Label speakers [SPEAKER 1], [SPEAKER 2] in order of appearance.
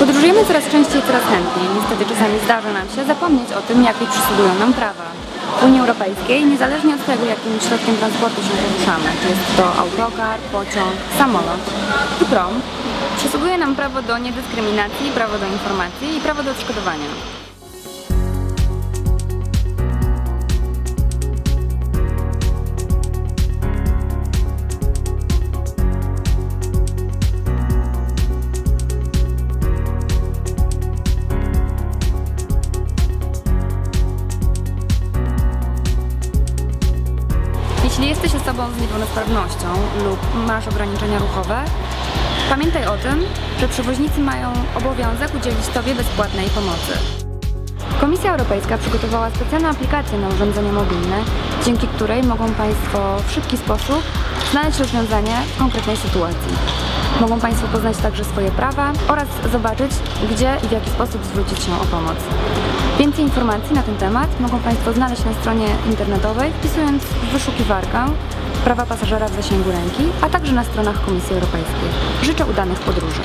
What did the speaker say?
[SPEAKER 1] Podróżujemy coraz częściej, coraz chętniej. Niestety czasami zdarza nam się zapomnieć o tym, jakie przysługują nam prawa. W Unii Europejskiej, niezależnie od tego, jakim środkiem transportu się poruszamy, czy jest to autokar, pociąg, samolot czy prom, przysługuje nam prawo do niedyskryminacji, prawo do informacji i prawo do odszkodowania. Jeśli jesteś osobą z niepełnosprawnością lub masz ograniczenia ruchowe, pamiętaj o tym, że przewoźnicy mają obowiązek udzielić Tobie bezpłatnej pomocy. Komisja Europejska przygotowała specjalną aplikację na urządzenia mobilne, dzięki której mogą Państwo w szybki sposób znaleźć rozwiązanie w konkretnej sytuacji. Mogą Państwo poznać także swoje prawa oraz zobaczyć, gdzie i w jaki sposób zwrócić się o pomoc. Więcej informacji na ten temat mogą Państwo znaleźć na stronie internetowej, wpisując w wyszukiwarkę prawa pasażera w zasięgu ręki, a także na stronach Komisji Europejskiej. Życzę udanych podróży.